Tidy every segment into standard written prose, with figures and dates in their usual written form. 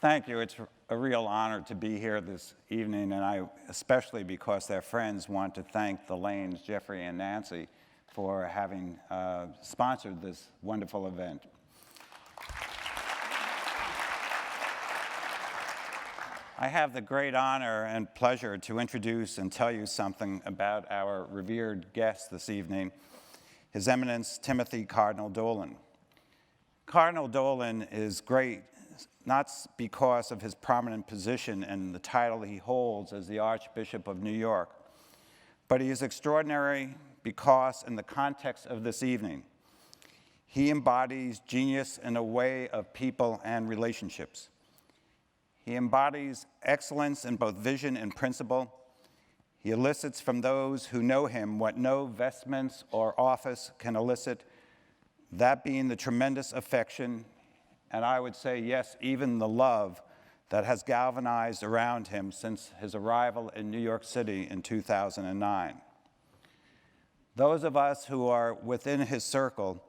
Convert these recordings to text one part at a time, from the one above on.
thank you. It's a real honor to be here this evening, and I, especially because their friends, want to thank the Lanes, Jeffrey and Nancy, for having sponsored this wonderful event. I have the great honor and pleasure to introduce and tell you something about our revered guest this evening, His Eminence Timothy Cardinal Dolan. Cardinal Dolan is great not because of his prominent position and the title he holds as the Archbishop of New York, but he is extraordinary because, in the context of this evening, he embodies genius in a way of people and relationships. He embodies excellence in both vision and principle. He elicits from those who know him what no vestments or office can elicit, that being the tremendous affection, and I would say, yes, even the love that has galvanized around him since his arrival in New York City in 2009. Those of us who are within his circle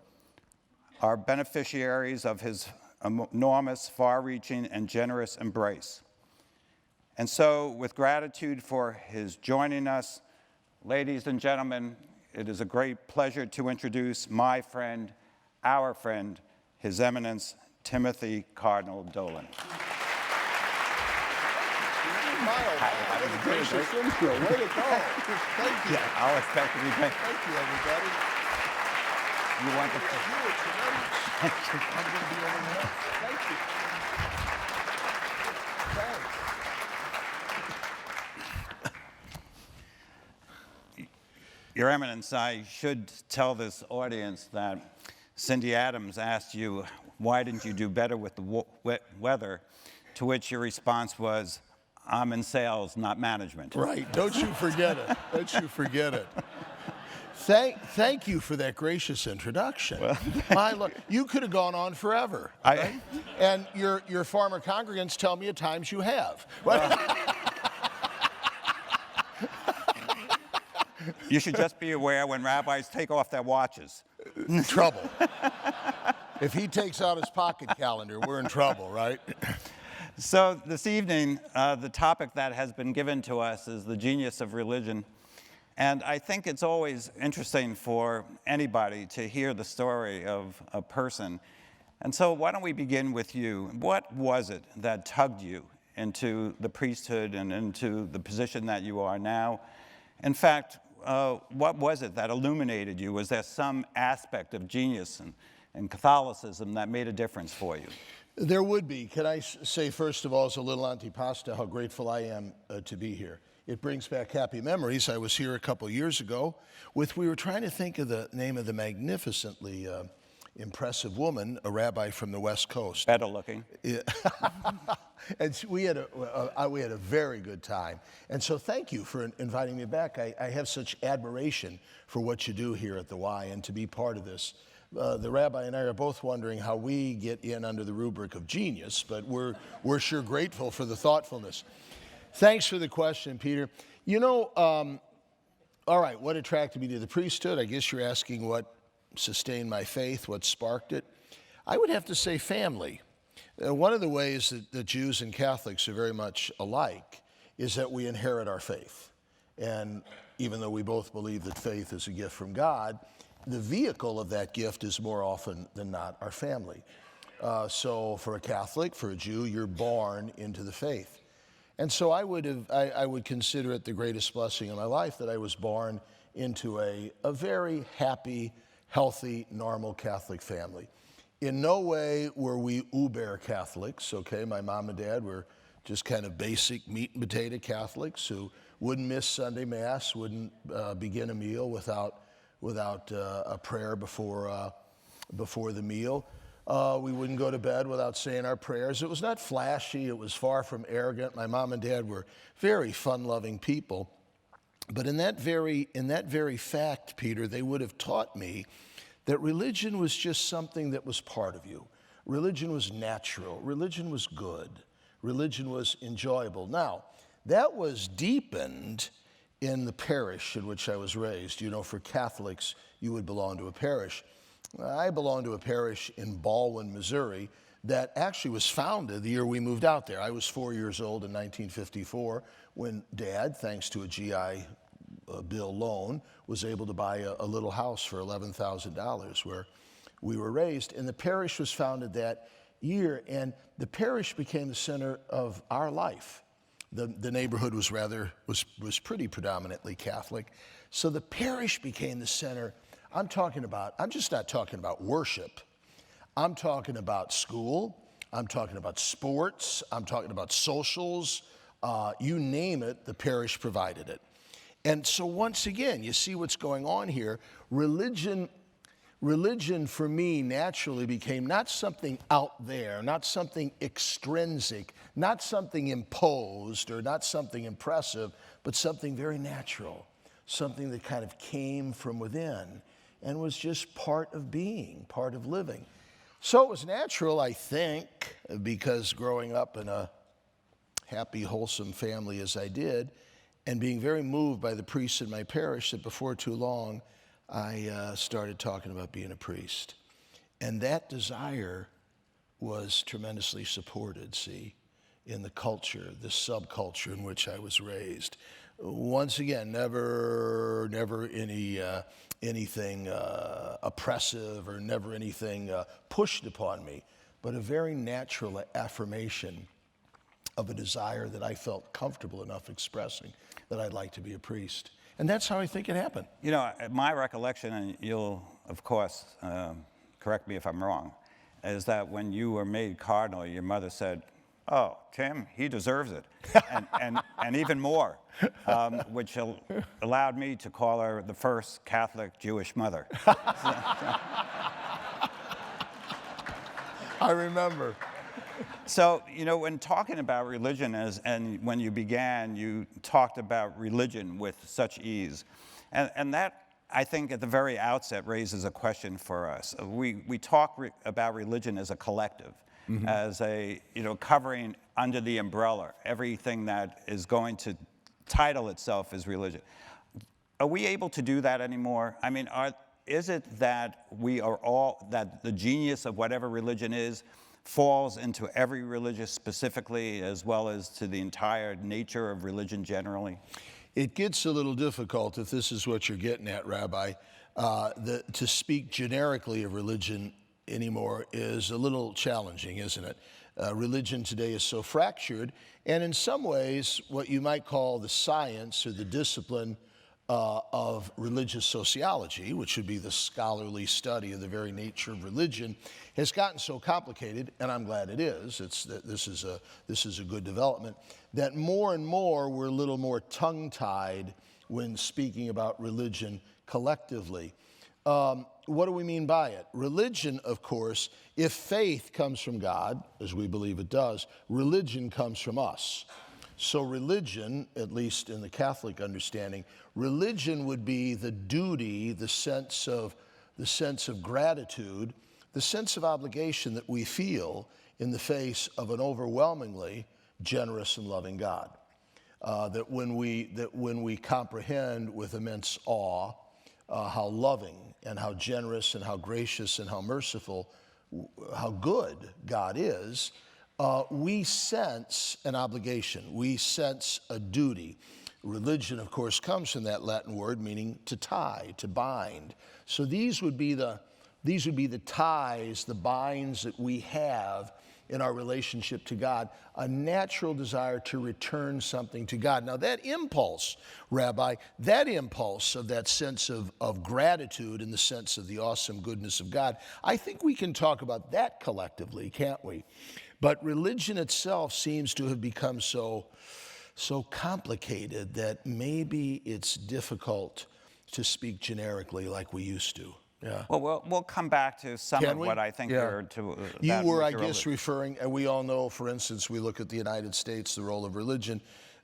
are beneficiaries of his enormous, far-reaching, and generous embrace. And so, with gratitude for his joining us, ladies and gentlemen, it is a great pleasure to introduce my friend, our friend, His Eminence Timothy Cardinal Dolan. That was a gracious intro. Way to go. Thank you. Yeah, I'll expect to be paid. Thank you, everybody. You want the... You were tremendous. I'm going to be over there. Thank you. Thanks. Your Eminence, I should tell this audience that Cindy Adams asked you, why didn't you do better with the wet weather? To which your response was, I'm in sales, not management. Right. Don't you forget it. Don't you forget it. Thank you for that gracious introduction. Well, My Lord, you could have gone on forever. Right? And your former congregants tell me at times you have. You should just be aware when rabbis take off their watches. Trouble. If he takes out his pocket calendar, we're in trouble, right? So this evening, the topic that has been given to us is the genius of religion. And I think it's always interesting for anybody to hear the story of a person. And so why don't we begin with you? What was it that tugged you into the priesthood and into the position that you are now? In fact, what was it that illuminated you? Was there some aspect of genius and Catholicism that made a difference for you? There would be. Can I say, first of all, as a little antipasta, how grateful I am to be here. It brings back happy memories. I was here a couple years ago we were trying to think of the name of the magnificently impressive woman, a rabbi from the West Coast. Better looking. Yeah. And we had a very good time. And so thank you for inviting me back. I have such admiration for what you do here at the Y and to be part of this. The rabbi and I are both wondering how we get in under the rubric of genius, but we're sure grateful for the thoughtfulness. Thanks for the question, Peter. You know, all right, what attracted me to the priesthood? I guess you're asking what sustained my faith, what sparked it. I would have to say family. One of the ways that Jews and Catholics are very much alike is that we inherit our faith. And even though we both believe that faith is a gift from God, the vehicle of that gift is more often than not our family. So for a Catholic, for a Jew, you're born into the faith. And so I would consider it the greatest blessing in my life that I was born into a very happy, healthy, normal Catholic family. In no way were we uber Catholics, okay? My mom and dad were just kind of basic meat and potato Catholics who wouldn't miss Sunday Mass, wouldn't begin a meal without a prayer before the meal. We wouldn't go to bed without saying our prayers. It was not flashy. It was far from arrogant. My mom and dad were very fun-loving people. But in that very fact, Peter, they would have taught me that religion was just something that was part of you. Religion was natural. Religion was good. Religion was enjoyable. Now, that was deepened in the parish in which I was raised. You know, for Catholics, you would belong to a parish. I belong to a parish in Baldwin, Missouri, that actually was founded the year we moved out there. I was 4 years old in 1954 when Dad, thanks to a GI Bill loan, was able to buy a little house for $11,000 where we were raised. And the parish was founded that year, and the parish became the center of our life. The neighborhood was pretty predominantly Catholic. So the parish became the center. I'm just not talking about worship. I'm talking about school. I'm talking about sports. I'm talking about socials. You name it, the parish provided it. And so once again, you see what's going on here. Religion for me naturally became not something out there, not something extrinsic, not something imposed or not something impressive, but something very natural, something that kind of came from within and was just part of being, part of living. So it was natural, I think, because growing up in a happy, wholesome family as I did, and being very moved by the priests in my parish, that before too long, I started talking about being a priest. And that desire was tremendously supported, see, in the culture, the subculture in which I was raised. Once again, never anything oppressive or never anything pushed upon me, but a very natural affirmation of a desire that I felt comfortable enough expressing that I'd like to be a priest. And that's how I think it happened. You know, my recollection, and you'll, of course, correct me if I'm wrong, is that when you were made cardinal, your mother said, "Oh, Tim, he deserves it," and even more, which allowed me to call her the first Catholic Jewish mother. I remember. So, you know, when talking about religion, and when you began, you talked about religion with such ease. And that, I think, at the very outset raises a question for us. We talk about religion as a collective, as a, covering under the umbrella everything that is going to title itself as religion. Are we able to do that anymore? I mean, is it that that the genius of whatever religion is falls into every religion specifically, as well as to the entire nature of religion generally? It gets a little difficult, if this is what you're getting at, Rabbi. To speak generically of religion anymore is a little challenging, isn't it? Religion today is so fractured, and in some ways, what you might call the science or the discipline of religious sociology, which would be the scholarly study of the very nature of religion, has gotten so complicated, and I'm glad it is. This is a good development, that more and more we're a little more tongue-tied when speaking about religion collectively. What do we mean by it? Religion, of course, if faith comes from God, as we believe it does, religion comes from us. So religion, at least in the Catholic understanding, religion would be the duty, the sense of gratitude, the sense of obligation that we feel in the face of an overwhelmingly generous and loving God. That when we comprehend with immense awe how loving and how generous and how gracious and how merciful, how good God is, we sense an obligation, we sense a duty. Religion, of course, comes from that Latin word meaning to tie, to bind. So these would be the ties, the binds that we have in our relationship to God, a natural desire to return something to God. Now that impulse, Rabbi, that impulse of that sense of gratitude in the sense of the awesome goodness of God, I think we can talk about that collectively, can't we? But religion itself seems to have become so complicated that maybe it's difficult to speak generically like we used to. Yeah. Well, we'll come back to some of what I think you're to. You were, I guess, referring, and we all know, for instance, we look at the United States, the role of religion.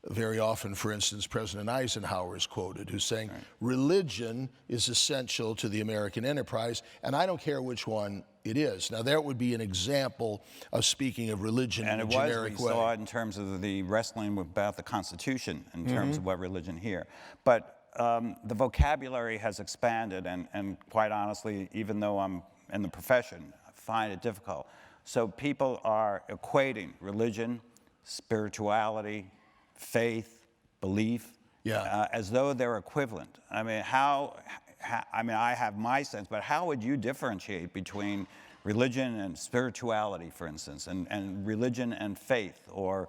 Very often, for instance, President Eisenhower is quoted, who's saying, religion is essential to the American enterprise, and I don't care which one it is. Now, that would be an example of speaking of religion in a generic way. We saw it in terms of the wrestling about the Constitution, in terms of what religion here. But the vocabulary has expanded, and quite honestly, even though I'm in the profession, I find it difficult. So people are equating religion, spirituality, faith, belief, as though they're equivalent. I mean, I have my sense, but how would you differentiate between religion and spirituality, for instance, and religion and faith, or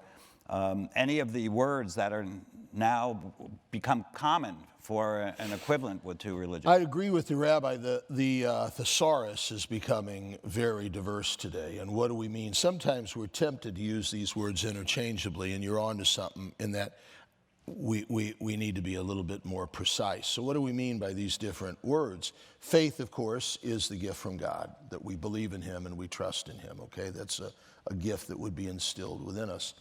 any of the words that are now become common for an equivalent to religion? I agree with the rabbi. The thesaurus is becoming very diverse today. And what do we mean? Sometimes we're tempted to use these words interchangeably, and you're onto something in that we need to be a little bit more precise. So what do we mean by these different words? Faith, of course, is the gift from God, that we believe in him and we trust in him, okay? That's a gift that would be instilled within us.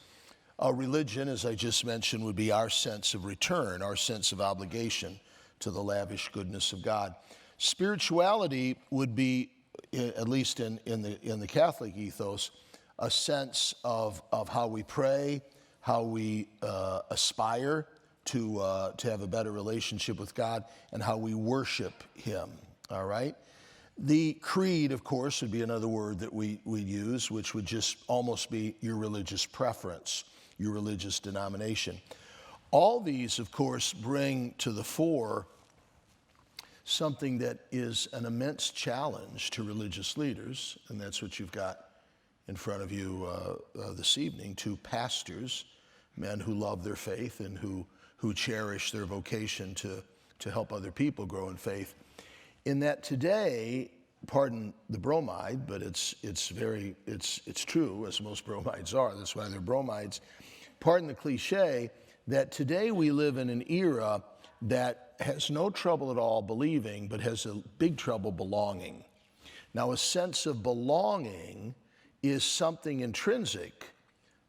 Religion, as I just mentioned, would be our sense of return, our sense of obligation to the lavish goodness of God. Spirituality would be, at least in the Catholic ethos, a sense of how we pray, how we aspire to have a better relationship with God, and how we worship him, all right? The creed, of course, would be another word that we use, which would just almost be your religious preference, your religious denomination. All these, of course, bring to the fore something that is an immense challenge to religious leaders, and that's what you've got in front of you this evening, two pastors, men who love their faith and who cherish their vocation to help other people grow in faith. In that today, pardon the bromide, but it's true, as most bromides are. That's why they're bromides. Pardon the cliche, that today we live in an era that has no trouble at all believing, but has a big trouble belonging. Now, a sense of belonging is something intrinsic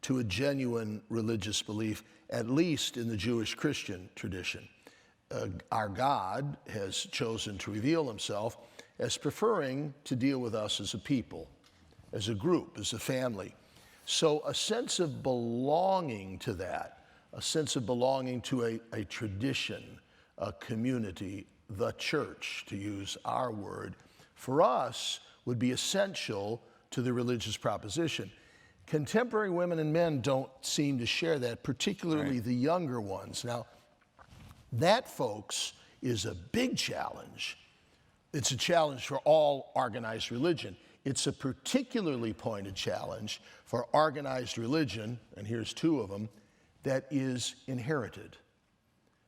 to a genuine religious belief, at least in the Jewish Christian tradition. Our God has chosen to reveal himself as preferring to deal with us as a people, as a group, as a family. So a sense of belonging to that, a sense of belonging to a tradition, a community, the church, to use our word, for us would be essential to the religious proposition. Contemporary women and men don't seem to share that, particularly the younger ones. Now, that, folks, is a big challenge. It's a challenge for all organized religion. It's a particularly pointed challenge for organized religion, and here's two of them, that is inherited,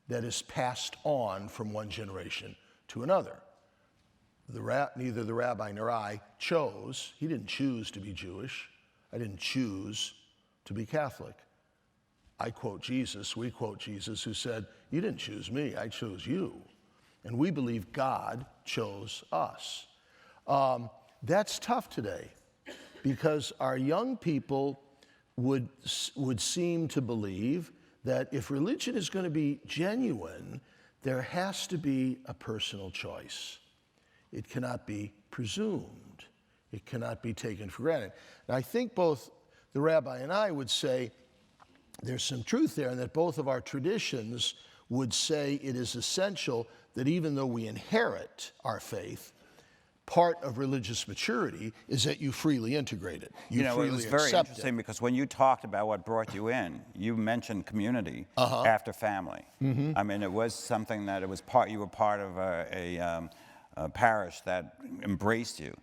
that is passed on from one generation to another. Neither the rabbi nor I chose. He didn't choose to be Jewish. I didn't choose to be Catholic. I quote Jesus, we quote Jesus, who said, "You didn't choose me, I chose you." And we believe God chose us. That's tough today because our young people would seem to believe that if religion is going to be genuine, there has to be a personal choice. It cannot be presumed. It cannot be taken for granted. And I think both the rabbi and I would say there's some truth there, and that both of our traditions would say it is essential that even though we inherit our faith, part of religious maturity is that you freely integrate it. You freely it was very interesting because when you talked about what brought you in, you mentioned community after family. I mean, it was something that it was you were part of a parish that embraced you.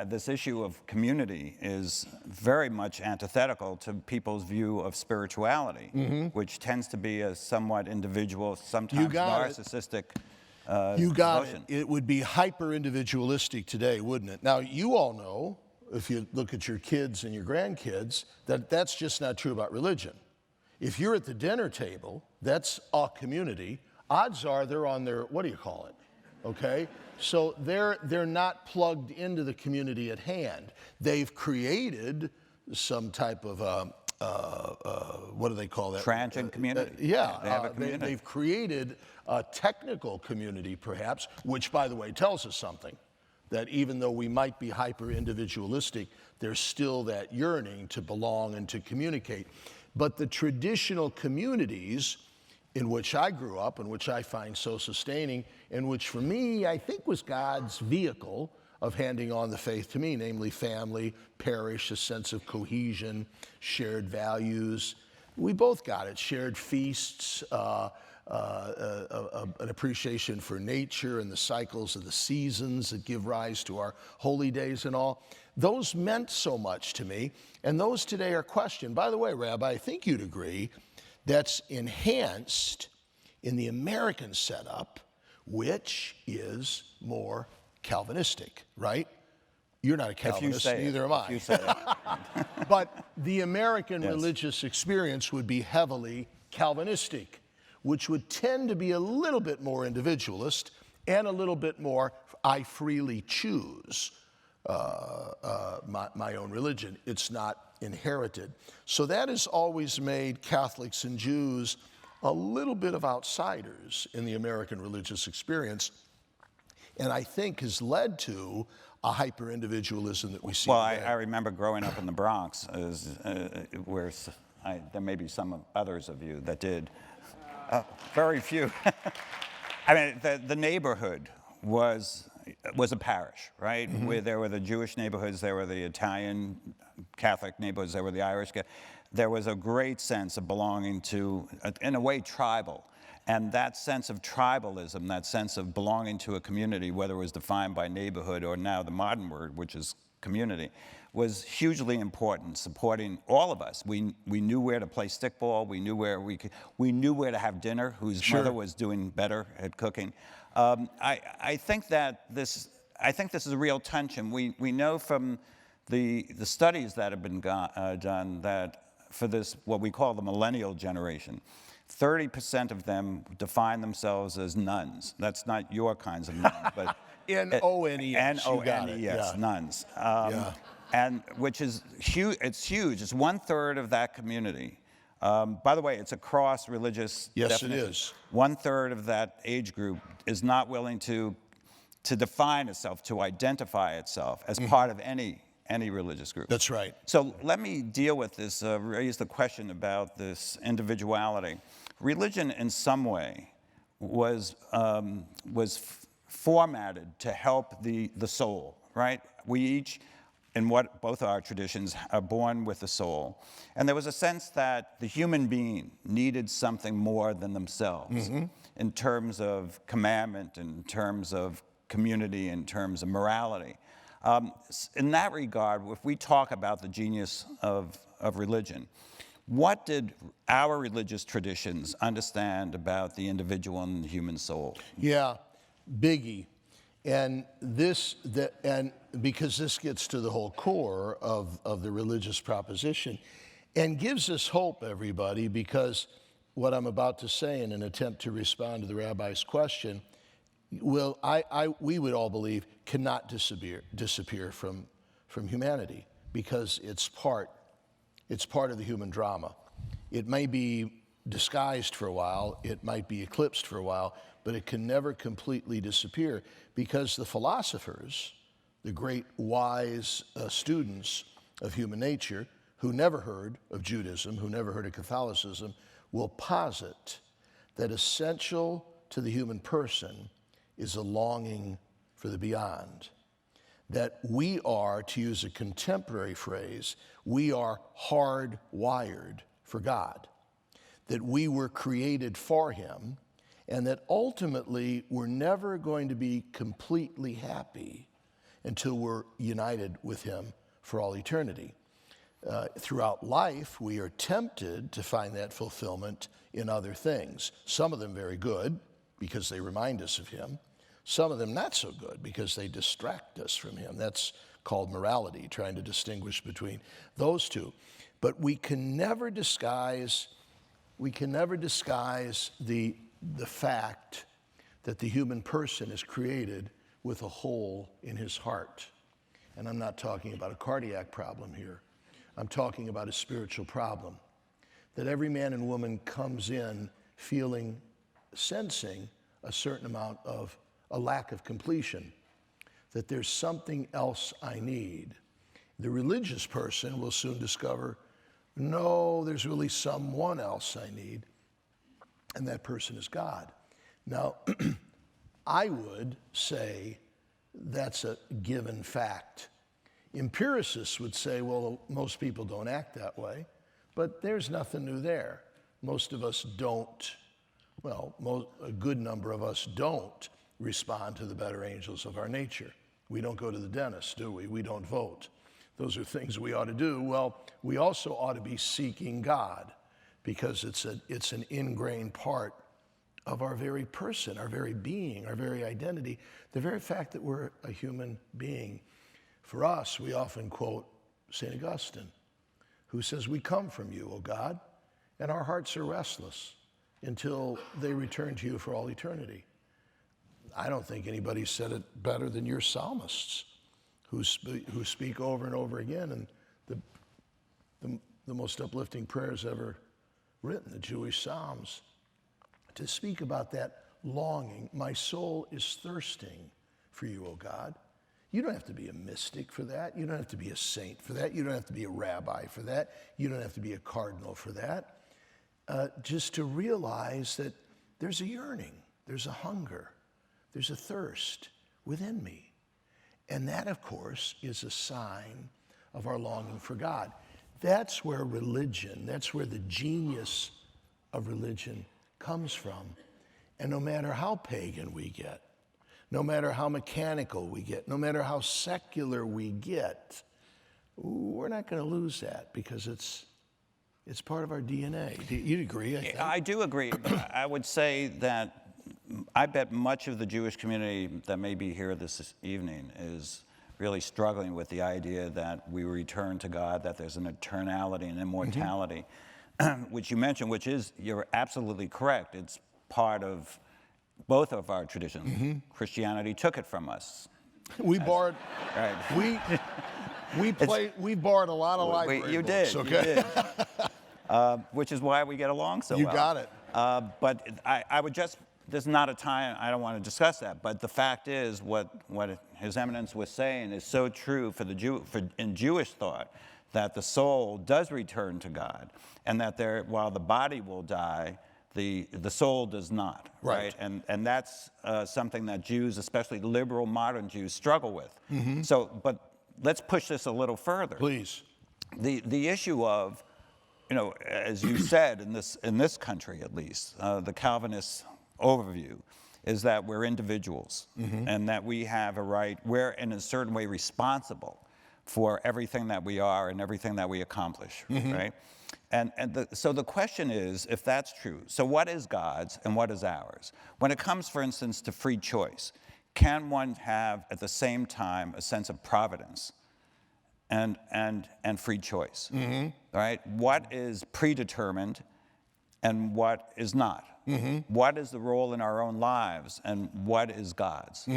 This issue of community is very much antithetical to people's view of spirituality, which tends to be a somewhat individual, sometimes narcissistic You got devotion. it. It would be hyper-individualistic today, wouldn't it? Now, you all know, if you look at your kids and your grandkids, that that's just not true about religion. If you're at the dinner table, that's a community. Odds are they're on their, what do you call it? Okay? So they're not plugged into the community at hand. They've created some type of, what do they call that? Transient community. They have a community. They've created a technical community, perhaps, which, by the way, tells us something. That even though we might be hyper-individualistic, there's still that yearning to belong and to communicate. But the traditional communities in which I grew up, and which I find so sustaining, and which for me, I think was God's vehicle of handing on the faith to me, namely family, parish, a sense of cohesion, shared values. We both got it, shared feasts, an appreciation for nature and the cycles of the seasons that give rise to our holy days and all. Those meant so much to me, and those today are questioned. By the way, Rabbi, I think you'd agree that's enhanced in the American setup, which is more Calvinistic, right? You're not a Calvinist, neither am I. If you say it. But the American religious experience would be heavily Calvinistic, which would tend to be a little bit more individualist and a little bit more, I freely choose my own religion. It's not inherited. So that has always made Catholics and Jews a little bit of outsiders in the American religious experience, and I think has led to a hyper-individualism that we see today. I remember growing up in the Bronx, where there may be some others of you that did. Very few. I mean, the neighborhood was a parish, right? Mm-hmm. Where there were the Jewish neighborhoods, there were the Italian Catholic neighborhoods, there were the Irish. There was a great sense of belonging to, in a way, tribal. And that sense of tribalism, that sense of belonging to a community, whether it was defined by neighborhood or now the modern word, which is community, was hugely important, supporting all of us. We knew where to play stickball. We knew where to have dinner. Whose mother was doing better at cooking. I think this is a real tension. We know from the studies that have been done that for this what we call the millennial generation, 30% of them define themselves as nuns. That's not your kinds of nuns, but N-O-N-E-S. N-O-N-E-S, nuns. And which is huge. It's huge. It's 1/3 of that community. By the way, it's across religious definition. Yes, it is. 1/3 of that age group is not willing to define itself, to identify itself as part of any religious group. That's right. So let me deal with this, raise the question about this individuality. Religion, in some way, was formatted to help the soul, right? We each, in what both our traditions, are born with a soul. And there was a sense that the human being needed something more than themselves in terms of commandment, in terms of community, in terms of morality. In that regard, if we talk about the genius of religion, what did our religious traditions understand about the individual and the human soul? Yeah, biggie. And because this gets to the whole core of the religious proposition and gives us hope, everybody, because what I'm about to say in an attempt to respond to the rabbi's question we would all believe cannot disappear from humanity, because it's part of the human drama. It may be disguised for a while, it might be eclipsed for a while, but it can never completely disappear, because the philosophers, the great wise students of human nature, who never heard of Judaism, who never heard of Catholicism, will posit that essential to the human person is a longing for the beyond. That we are, to use a contemporary phrase, we are hardwired for God. That we were created for Him, and that ultimately we're never going to be completely happy until we're united with Him for all eternity. Throughout life, we are tempted to find that fulfillment in other things. Some of them very good, because they remind us of Him. Some of them not so good, because they distract us from Him. That's called morality, trying to distinguish between those two. But we can never disguise the fact that the human person is created with a hole in his heart. And I'm not talking about a cardiac problem here. I'm talking about a spiritual problem. That every man and woman comes in sensing a certain amount of a lack of completion, that there's something else I need. The religious person will soon discover, no, there's really someone else I need, and that person is God. Now, I would say that's a given fact. Empiricists would say, well, most people don't act that way, but there's nothing new there. Most of us don't, a good number of us don't respond to the better angels of our nature. We don't go to the dentist, do we? We don't vote. Those are things we ought to do. Well, we also ought to be seeking God, because it's an ingrained part of our very person, our very being, our very identity, the very fact that we're a human being. For us, we often quote St. Augustine, who says, "We come from you, O God, and our hearts are restless until they return to you for all eternity." I don't think anybody said it better than your psalmists, who speak over and over again, and the most uplifting prayers ever written, the Jewish Psalms, to speak about that longing. My soul is thirsting for you, O God. You don't have to be a mystic for that. You don't have to be a saint for that. You don't have to be a rabbi for that. You don't have to be a cardinal for that. Just to realize that there's a yearning, there's a hunger, there's a thirst within me. And that, of course, is a sign of our longing for God. That's where religion, that's where the genius of religion comes from. And no matter how pagan we get, no matter how mechanical we get, no matter how secular we get, we're not going to lose that, because it's part of our DNA. Do you agree? I do agree. I would say that I bet much of the Jewish community that may be here this evening is really struggling with the idea that we return to God, that there's an eternality and immortality, which you mentioned, which is, you're absolutely correct. It's part of both of our traditions. Christianity took it from us. We borrowed. Right. We borrowed a lot of library you books. did. Okay. You did. Which is why we get along so well. You got it. But I would just, there's not a time, I don't want to discuss that, but the fact is what His Eminence was saying is so true in Jewish thought, that the soul does return to God, and that while the body will die, the soul does not, right? And that's something that Jews, especially liberal modern Jews, struggle with. So, but let's push this a little further. Please. The issue of, as you said, in this country at least, the Calvinist overview is that we're individuals, and that we have a right, we're in a certain way responsible for everything that we are and everything that we accomplish, right? So the question is, if that's true, so what is God's and what is ours? When it comes, for instance, to free choice, can one have at the same time a sense of providence and free choice, right? What is predetermined and what is not? What is the role in our own lives and what is God's?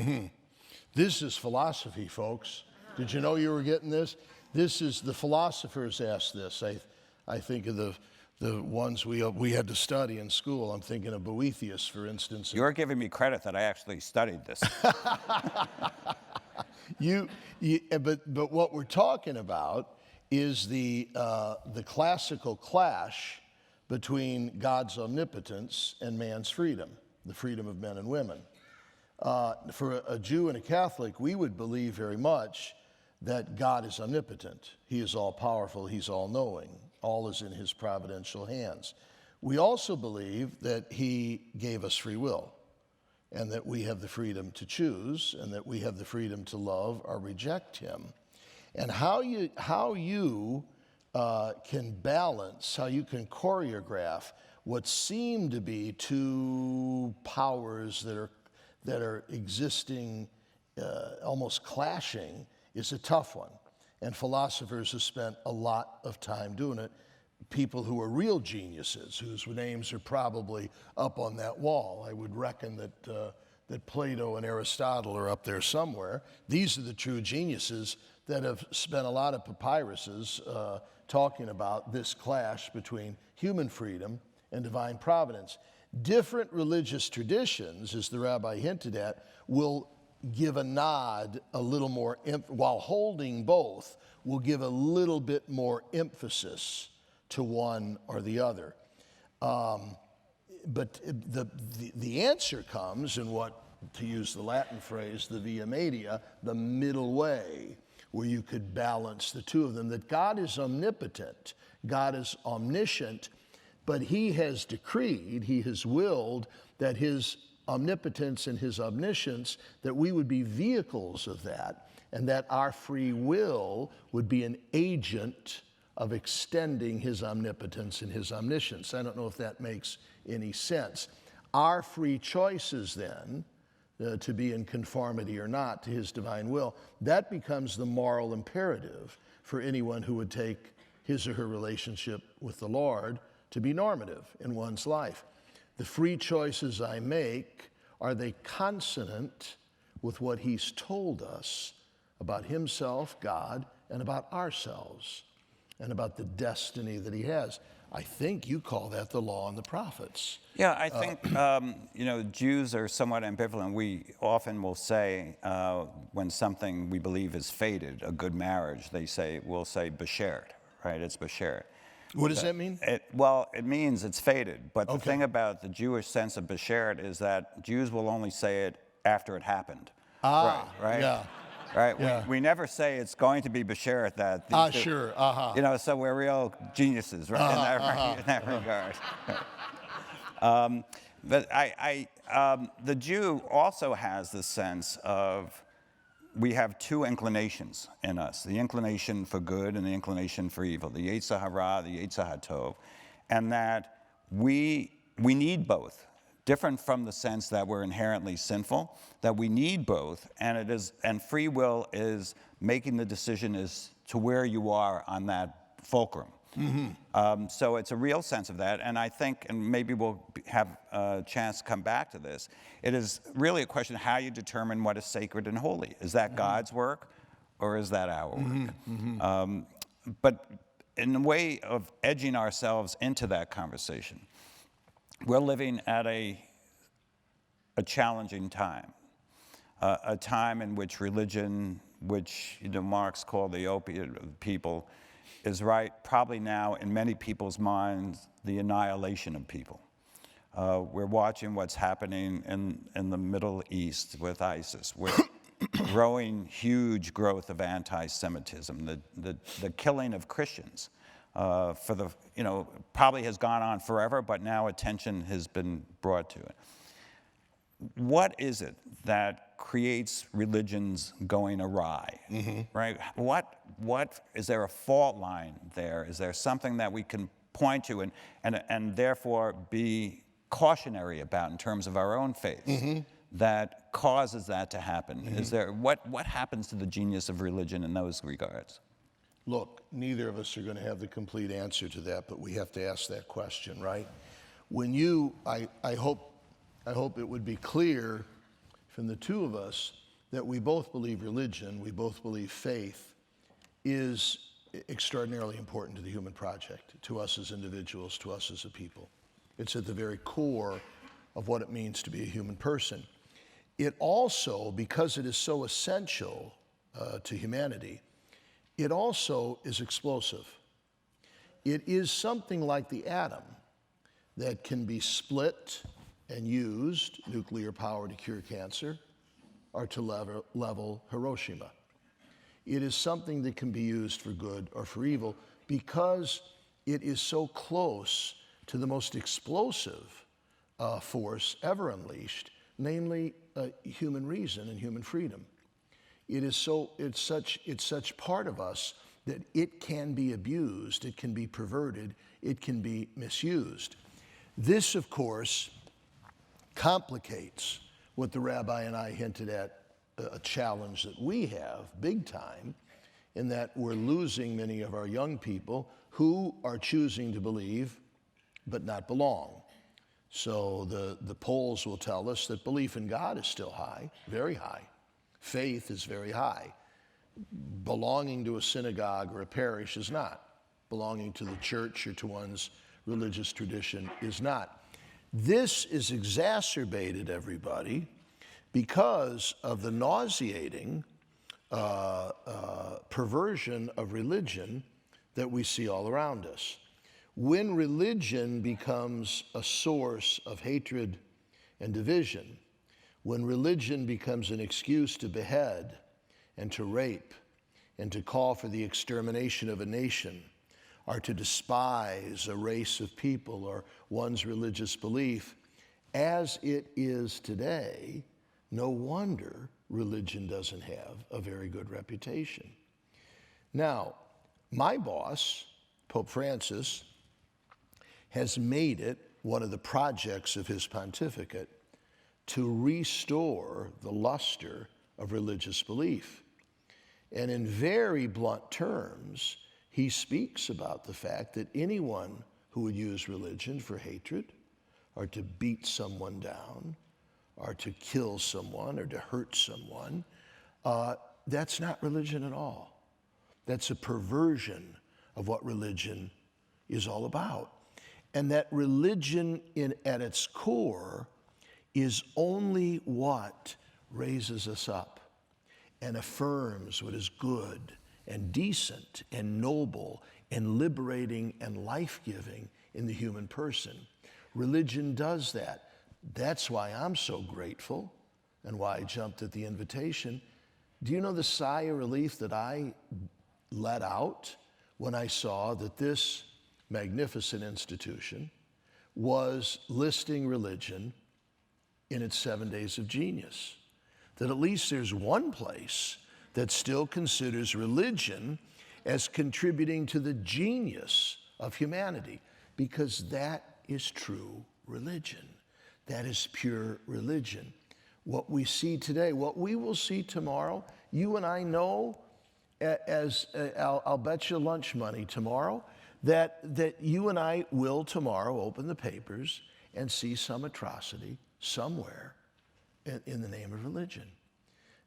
This is philosophy, folks. Did you know you were getting this? This is, the philosophers asked this. I think of the ones we had to study in school. I'm thinking of Boethius, for instance. You're giving me credit that I actually studied this. But what we're talking about is the classical clash between God's omnipotence and man's freedom, the freedom of men and women. For a Jew and a Catholic, we would believe very much that God is omnipotent. He is all-powerful. He's all-knowing. All is in his providential hands. We also believe that he gave us free will, and that we have the freedom to choose, and that we have the freedom to love or reject him. And how you can balance, how you can choreograph what seem to be two powers that are existing, almost clashing, is a tough one. And philosophers have spent a lot of time doing it. People who are real geniuses, whose names are probably up on that wall. I would reckon that Plato and Aristotle are up there somewhere. These are the true geniuses that have spent a lot of papyruses talking about this clash between human freedom and divine providence. Different religious traditions, as the rabbi hinted at, will give a nod a little more, while holding both, will give a little bit more emphasis to one or the other. But the answer comes in what to use the Latin phrase, the via media, the middle way, where you could balance the two of them, that God is omnipotent, God is omniscient, but he has decreed, he has willed that his omnipotence and his omniscience, that we would be vehicles of that, and that our free will would be an agent of extending his omnipotence and his omniscience. I don't know if that makes any sense. Our free choices then, to be in conformity or not to his divine will, that becomes the moral imperative for anyone who would take his or her relationship with the Lord to be normative in one's life. The free choices I make, are they consonant with what he's told us about himself, God, and about ourselves, and about the destiny that he has? I think you call that the law and the prophets. Yeah, I think, Jews are somewhat ambivalent. We often will say, when something we believe is fated, a good marriage, we'll say beshert, right? It's beshert. What does that mean? It means it's fated. But the thing about the Jewish sense of beshert is that Jews will only say it after it happened. Right? Yeah. Right? Yeah. We never say it's going to be beshert that. Sure. So we're real geniuses, right? In that regard. But the Jew also has the sense of, we have two inclinations in us, the inclination for good and the inclination for evil, the Yetzer Hara, the Yetzer HaTov, and that we need both, different from the sense that we're inherently sinful, that we need both, and free will is making the decision as to where you are on that fulcrum. Mm-hmm. So it's a real sense of that, and I think, and maybe we'll have a chance to come back to this, it is really a question of how you determine what is sacred and holy. Is that God's work, or is that our work? Mm-hmm. But in the way of edging ourselves into that conversation, we're living at a challenging time, a time in which religion, which Marx called the opiate of the people, is probably now in many people's minds the annihilation of people. We're watching what's happening in the Middle East with ISIS, with huge growth of anti-Semitism, the killing of Christians probably has gone on forever, but now attention has been brought to it. What is it that creates religions going awry, right? What is there a fault line there? Is there something that we can point to and therefore be cautionary about in terms of our own faith that causes that to happen? Is there what happens to the genius of religion in those regards? Look, neither of us are going to have the complete answer to that, but we have to ask that question, right? When I hope it would be clear from the two of us that we both believe religion, we both believe faith is extraordinarily important to the human project, to us as individuals, to us as a people. It's at the very core of what it means to be a human person. It also, because it is so essential to humanity, it also is explosive. It is something like the atom that can be split and used, nuclear power to cure cancer, or to level Hiroshima. It is something that can be used for good or for evil because it is so close to the most explosive force ever unleashed, namely human reason and human freedom. It's such part of us that it can be abused, it can be perverted, it can be misused. This, of course, complicates what the rabbi and I hinted at, a challenge that we have big time, in that we're losing many of our young people who are choosing to believe but not belong. So the polls will tell us that belief in God is still high, very high. Faith is very high. Belonging to a synagogue or a parish is not. Belonging to the church or to one's religious tradition is not. This is exacerbated, everybody, because of the nauseating perversion of religion that we see all around us. When religion becomes a source of hatred and division, when religion becomes an excuse to behead and to rape and to call for the extermination of a nation, or to despise a race of people or one's religious belief, as it is today, no wonder religion doesn't have a very good reputation. Now, my boss, Pope Francis, has made it one of the projects of his pontificate to restore the luster of religious belief. And in very blunt terms, he speaks about the fact that anyone who would use religion for hatred, or to beat someone down, or to kill someone, or to hurt someone, that's not religion at all. That's a perversion of what religion is all about. And that religion at its core is only what raises us up and affirms what is good and decent and noble and liberating and life-giving in the human person. Religion does that. That's why I'm so grateful and why I jumped at the invitation. Do you know the sigh of relief that I let out when I saw that this magnificent institution was listing religion in its 7 days of genius? That at least there's one place that still considers religion as contributing to the genius of humanity, because that is true religion. That is pure religion. What we see today, what we will see tomorrow, you and I know, as I'll bet you lunch money tomorrow, that you and I will tomorrow open the papers and see some atrocity somewhere in the name of religion.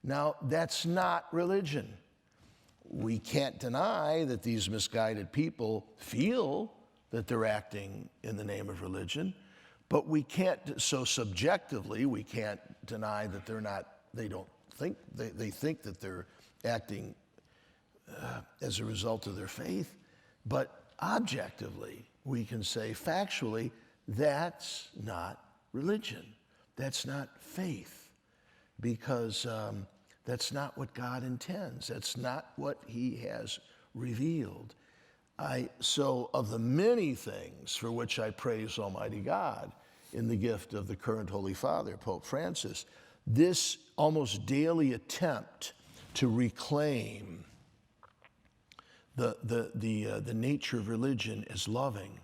Now, that's not religion. We can't deny that these misguided people feel that they're acting in the name of religion, but we can't, so subjectively, we can't deny that they think that they're acting as a result of their faith, but objectively, we can say factually, that's not religion. That's not faith, because that's not what God intends. That's not what he has revealed. So of the many things for which I praise Almighty God in the gift of the current Holy Father, Pope Francis, this almost daily attempt to reclaim the nature of religion as loving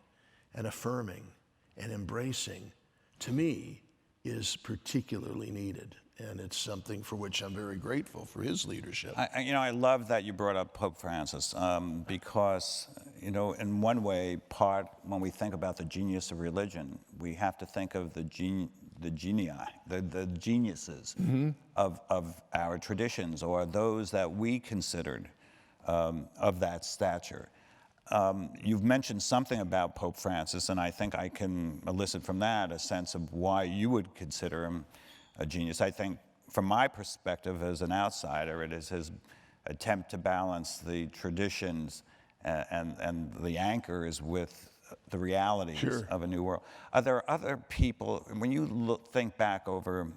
and affirming and embracing, to me, is particularly needed. And it's something for which I'm very grateful for his leadership. I love that you brought up Pope Francis, because, in one way, when we think about the genius of religion, we have to think of the geniuses of our traditions, or those that we considered of that stature. You've mentioned something about Pope Francis, and I think I can elicit from that a sense of why you would consider him a genius. I think, from my perspective as an outsider, it is his attempt to balance the traditions and the anchors with the realities of a new world. Are there other people, when you think back over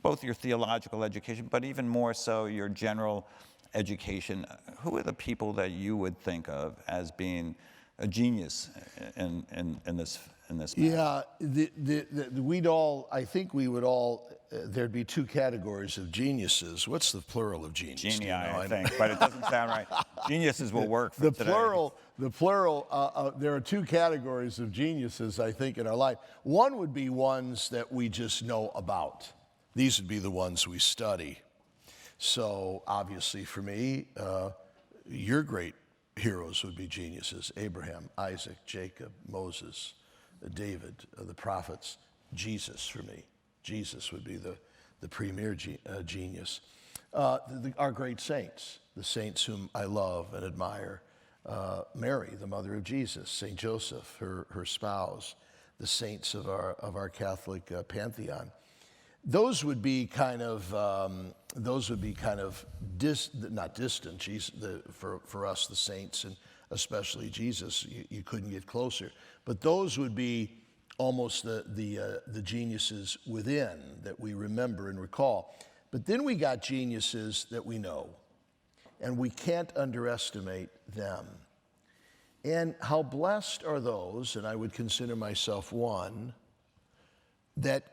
both your theological education, but even more so your general education, who are the people that you would think of as being a genius in this matter? Yeah, I think we would all, there'd be two categories of geniuses. What's the plural of genius? Genii, I think, but it doesn't sound right. Geniuses will work for today. The plural, there are two categories of geniuses, I think, in our life. One would be ones that we just know about. These would be the ones we study. So, obviously, for me, your great heroes would be geniuses: Abraham, Isaac, Jacob, Moses, David, the prophets. Jesus, for me. Jesus would be the premier genius. Our great saints, the saints whom I love and admire. Mary, the mother of Jesus, St. Joseph, her spouse, the saints of our Catholic pantheon. Those would be kind of not distant. For us, the saints, and especially Jesus, you couldn't get closer. But those would be almost the geniuses within that we remember and recall. But then we got geniuses that we know, and we can't underestimate them. And how blessed are those, and I would consider myself one, that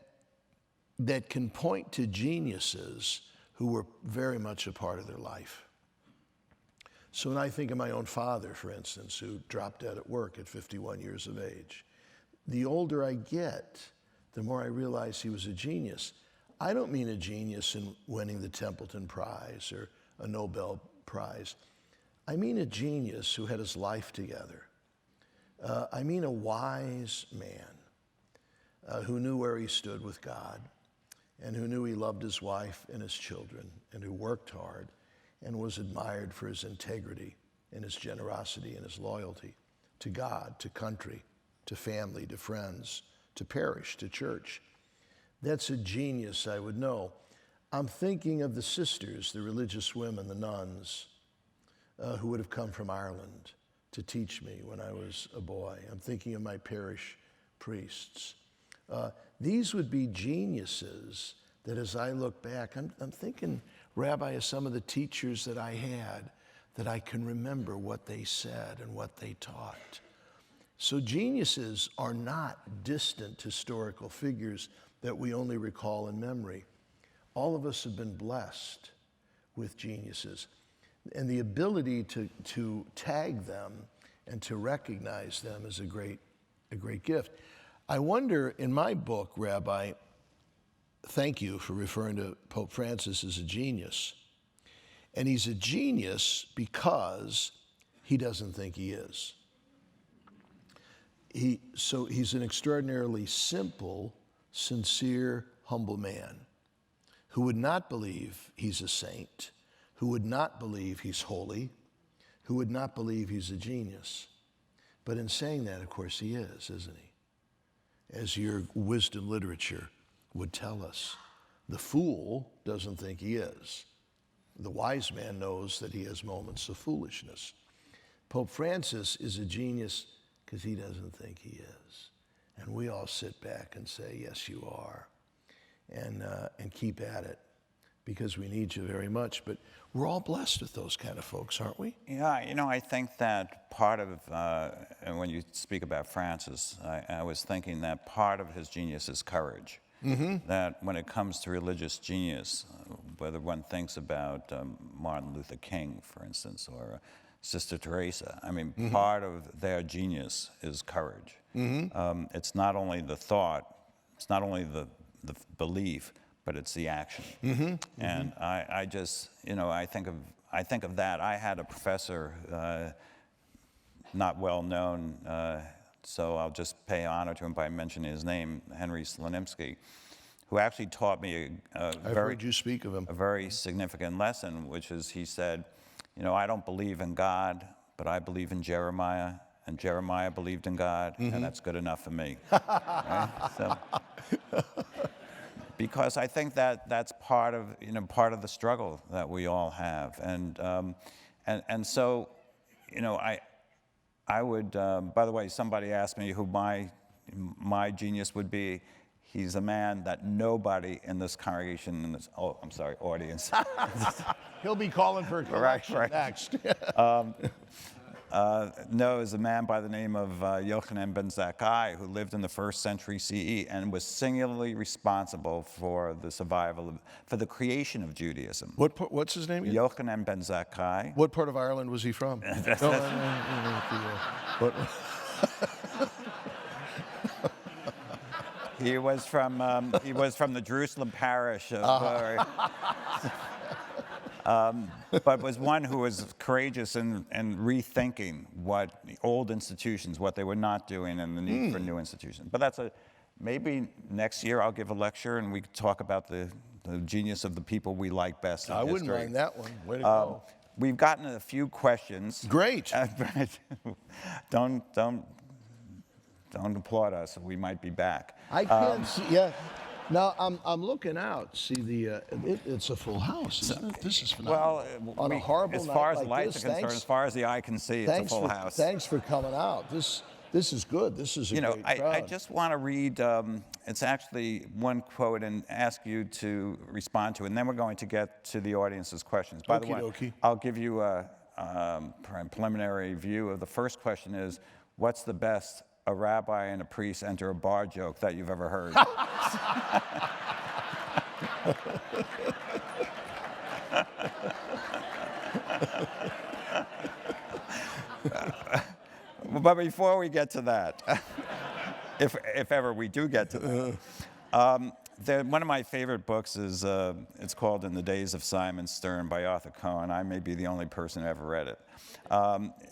can point to geniuses who were very much a part of their life. So when I think of my own father, for instance, who dropped out at work at 51 years of age, the older I get, the more I realize he was a genius. I don't mean a genius in winning the Templeton Prize or a Nobel Prize. I mean a genius who had his life together. I mean a wise man who knew where he stood with God and who knew he loved his wife and his children and who worked hard and was admired for his integrity and his generosity and his loyalty to God, to country, to family, to friends, to parish, to church. That's a genius I would know. I'm thinking of the sisters, the religious women, the nuns, who would have come from Ireland to teach me when I was a boy. I'm thinking of my parish priests. These would be geniuses that as I look back, I'm thinking, Rabbi, of some of the teachers that I had, that I can remember what they said and what they taught. So geniuses are not distant historical figures that we only recall in memory. All of us have been blessed with geniuses. And the ability to tag them and to recognize them is a great gift. I wonder, in my book, Rabbi, thank you for referring to Pope Francis as a genius. And he's a genius because he doesn't think he is. So he's an extraordinarily simple, sincere, humble man who would not believe he's a saint, who would not believe he's holy, who would not believe he's a genius. But in saying that, of course, he is, isn't he? As your wisdom literature would tell us. The fool doesn't think he is. The wise man knows that he has moments of foolishness. Pope Francis is a genius because he doesn't think he is. And we all sit back and say, yes, you are. And keep at it, because we need you very much. But we're all blessed with those kind of folks, aren't we? Yeah, I think that part of, and when you speak about Francis, I was thinking that part of his genius is courage. Mm-hmm. That when it comes to religious genius, whether one thinks about Martin Luther King, for instance, or Sister Teresa, part of their genius is courage. Mm-hmm. It's not only the thought, it's not only the belief, but it's the action. Mm-hmm. And I just, I think of that. I had a professor, not well known, so I'll just pay honor to him by mentioning his name, Henry Slanimsky, who actually taught me I've heard you speak of him. A very significant lesson, which is he said, I don't believe in God, but I believe in Jeremiah, and Jeremiah believed in God, mm-hmm. and that's good enough for me. Right? So, because I think that that's part of the struggle that we all have, and so, I would. By the way, somebody asked me who my genius would be. He's a man that nobody in this congregation, audience. He'll be calling for a collection next. knows a man by the name of Yochanan ben Zakkai, who lived in the 1st century CE and was singularly responsible for the survival for the creation of Judaism. What's his name again? Yochanan ben Zakkai. What part of Ireland was he from? He was from the Jerusalem parish of, but was one who was courageous in rethinking what the old institutions, what they were not doing, and the need for new institutions. But maybe next year I'll give a lecture and we talk about the genius of the people we like best in history. I wouldn't mind that one. Way to go. We've gotten a few questions. Great. Don't applaud us. We might be back. I can't see. Yeah. Now I'm looking out. See it's a full house, isn't it? This is phenomenal. Well, on a horrible as night far as like lights this, are concerned, as far as the eye can see, it's a full house. Thanks for coming out. This is good. This is a great crowd. I just want to read, it's actually one quote and ask you to respond to it, and then we're going to get to the audience's questions. By the way, Okey-dokey. I'll give you a preliminary view of the first question is, what's the best a rabbi and a priest enter a bar joke that you've ever heard? But before we get to that, if ever we do get to that, one of my favorite books is, it's called In the Days of Simon Stern by Arthur Cohen. I may be the only person who ever read it.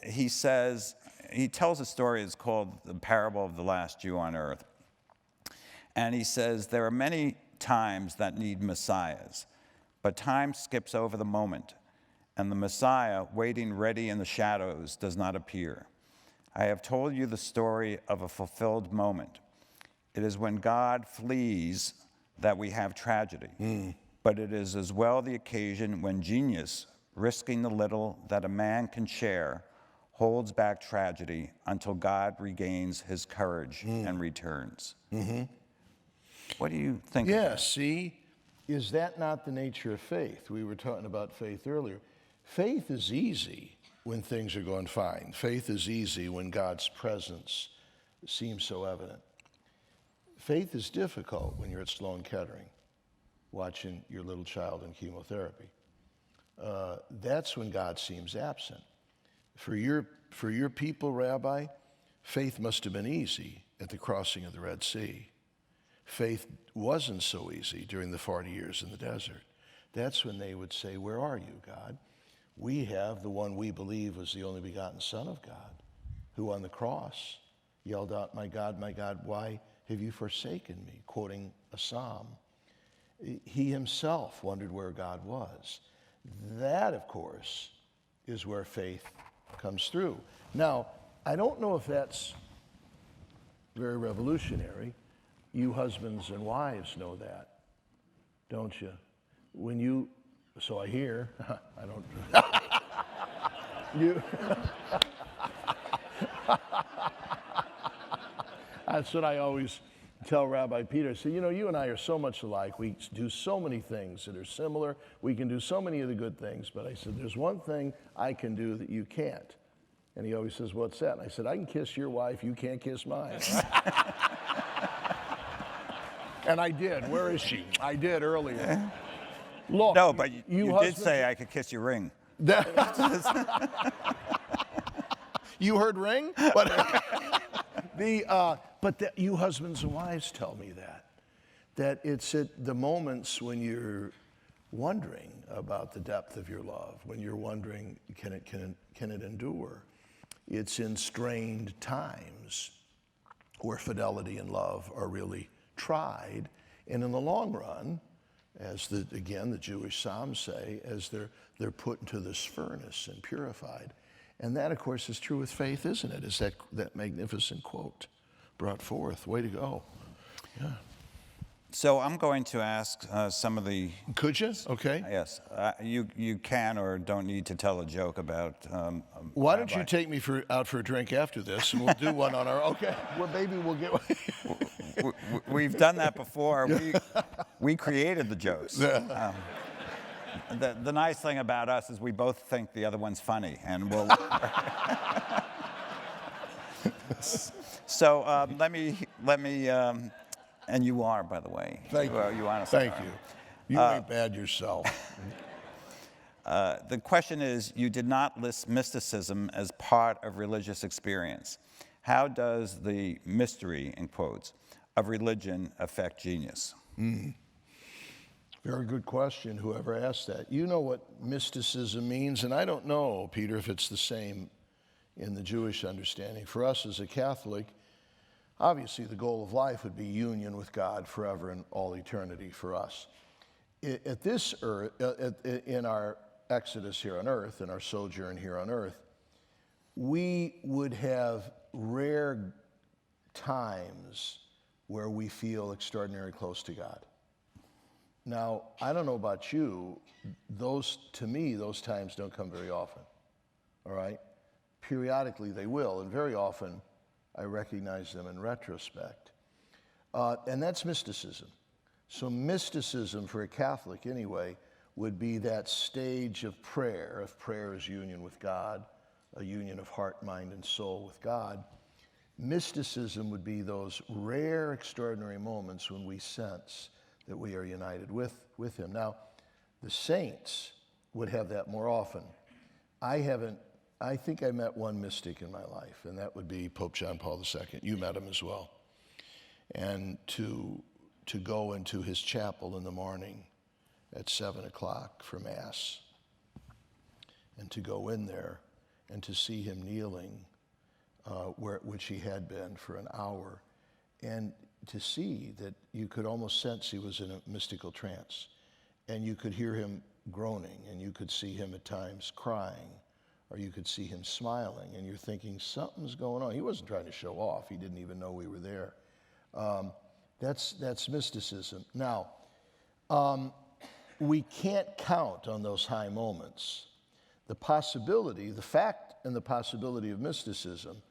He tells a story, it's called The Parable of the Last Jew on Earth. And he says, there are many times that need messiahs, but time skips over the moment, and the Messiah, waiting ready in the shadows, does not appear. I have told you the story of a fulfilled moment. It is when God flees that we have tragedy, but it is as well the occasion when genius, risking the little that a man can share, holds back tragedy until God regains his courage and returns. What do you think? Yeah, see, is that not the nature of faith? We were talking about faith earlier. Faith is easy when things are going fine. Faith is easy when God's presence seems so evident. Faith is difficult when you're at Sloan Kettering, watching your little child in chemotherapy. That's when God seems absent. For your people, Rabbi, faith must have been easy at the crossing of the Red Sea. Faith wasn't so easy during the 40 years in the desert. That's when they would say, where are you, God? We have the one we believe was the only begotten Son of God, who on the cross yelled out, my God, why have you forsaken me? Quoting a psalm. He himself wondered where God was. That, of course, is where faith comes through. Now, I don't know if that's very revolutionary. You husbands and wives know that, don't you? When you, so I hear, I don't, you, that's what I always tell Rabbi Peter. I say, you know, you and I are so much alike. We do so many things that are similar. We can do so many of the good things. But I said, there's one thing I can do that you can't. And he always says, what's that? And I said, I can kiss your wife. You can't kiss mine. And I did. Where is she? I did earlier. Look, No, but you did say I could kiss your ring. You heard ring? But you husbands and wives tell me that it's at the moments when you're wondering about the depth of your love, when you're wondering, can it endure? It's in strained times where fidelity and love are really tried, and in the long run, as the Jewish Psalms say, as they're put into this furnace and purified. And that, of course, is true with faith, isn't it? Is that magnificent quote brought forth. Way to go. Yeah. So I'm going to ask some of the... Could you? Okay. Yes. You can or don't need to tell a joke about... Why don't you take me out for a drink after this, and we'll do one on our... Okay. Well, maybe we'll get one. We've done that before. We created the jokes. The nice thing about us is we both think the other one's funny, and we'll... So let me, and you are, by the way. Thank you. You honestly Thank you. You ain't bad yourself. The question is, you did not list mysticism as part of religious experience. How does the mystery, in quotes, of religion affect genius? Very good question, whoever asked that. You know what mysticism means, and I don't know, Peter, if it's the same in the Jewish understanding. For us as a Catholic, obviously the goal of life would be union with God forever and all eternity for us. At this earth, in our exodus here on earth, in our sojourn here on earth, we would have rare times where we feel extraordinarily close to God. Now, I don't know about you, to me, those times don't come very often, all right? Periodically they will, and very often I recognize them in retrospect. And that's mysticism. So mysticism, for a Catholic anyway, would be that stage of prayer. If prayer is union with God, a union of heart, mind, and soul with God, mysticism would be those rare, extraordinary moments when we sense that we are united with him. Now, the saints would have that more often. I think I met one mystic in my life, and that would be Pope John Paul II. You met him as well. And to go into his chapel in the morning at 7 o'clock for Mass, and to go in there and to see him kneeling which he had been for an hour, and to see that you could almost sense he was in a mystical trance, and you could hear him groaning, and you could see him at times crying, or you could see him smiling, and you're thinking, something's going on. He wasn't trying to show off. He didn't even know we were there. That's mysticism. Now, we can't count on those high moments. The possibility, the fact and the possibility of mysticism,